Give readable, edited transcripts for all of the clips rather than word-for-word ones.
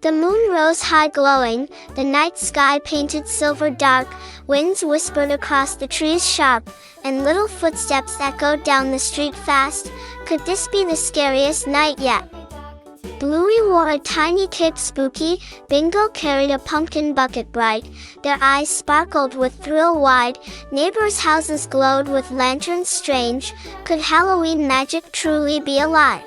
The moon rose high glowing, the night sky painted silver dark, winds whispered across the trees sharp, and little footsteps echoed down the street fast. Could this be the scariest night yet? Bluey wore a tiny cape spooky, Bingo carried a pumpkin bucket bright, their eyes sparkled with thrill wide, neighbors' houses glowed with lanterns strange. Could Halloween magic truly be alive?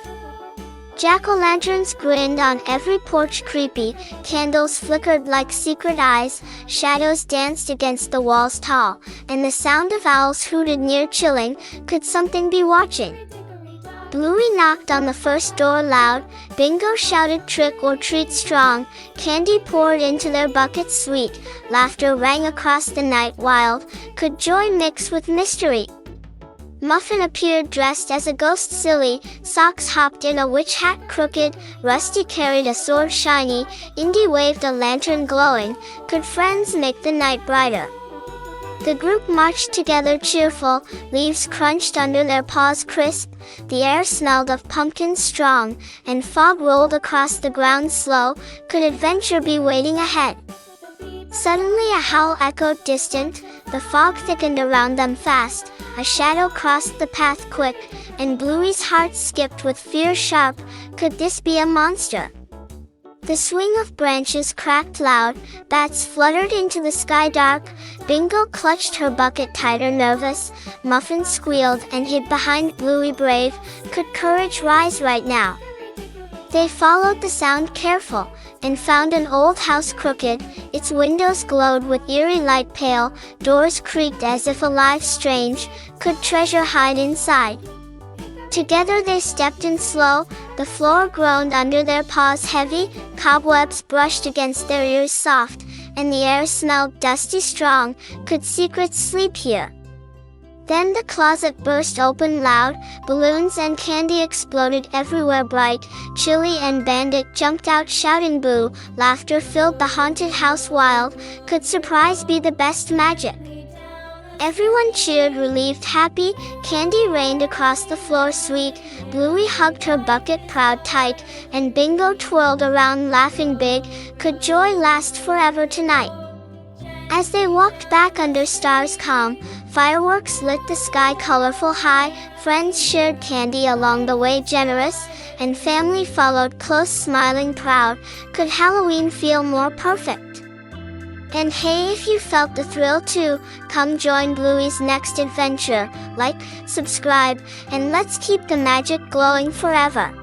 Jack-o'-lanterns grinned on every porch creepy, candles flickered like secret eyes, shadows danced against the walls tall, and the sound of owls hooted near chilling. Could something be watching? Bluey knocked on the first door loud, Bingo shouted trick or treat strong, candy poured into their buckets sweet, laughter rang across the night wild. Could joy mix with mystery? Muffin appeared dressed as a ghost silly, Socks hopped in a witch hat crooked, Rusty carried a sword shiny, Indy waved a lantern glowing. Could friends make the night brighter? The group marched together cheerful, leaves crunched under their paws crisp, the air smelled of pumpkins strong, and fog rolled across the ground slow. Could adventure be waiting ahead? Suddenly a howl echoed distant, the fog thickened around them fast, a shadow crossed the path quick, and Bluey's heart skipped with fear sharp. Could this be a monster? The swing of branches cracked loud, bats fluttered into the sky dark, Bingo clutched her bucket tighter nervous, Muffin squealed and hid behind Bluey brave. Could courage rise right now? They followed the sound careful, and found an old house crooked, its windows glowed with eerie light pale, doors creaked as if alive strange. Could treasure hide inside? Together they stepped in slow, the floor groaned under their paws heavy, cobwebs brushed against their ears soft, and the air smelled dusty strong. Could secrets sleep here? Then the closet burst open loud, balloons and candy exploded everywhere bright, Chilli and Bandit jumped out shouting boo, laughter filled the haunted house wild. Could surprise be the best magic? Everyone cheered relieved happy, candy rained across the floor sweet, Bluey hugged her bucket proud tight, and Bingo twirled around laughing big. Could joy last forever tonight? As they walked back under stars calm, fireworks lit the sky colorful high, friends shared candy along the way generous, and family followed close smiling proud. Could Halloween feel more perfect? And hey, if you felt the thrill too, come join Bluey's next adventure. Like, subscribe, and let's keep the magic glowing forever.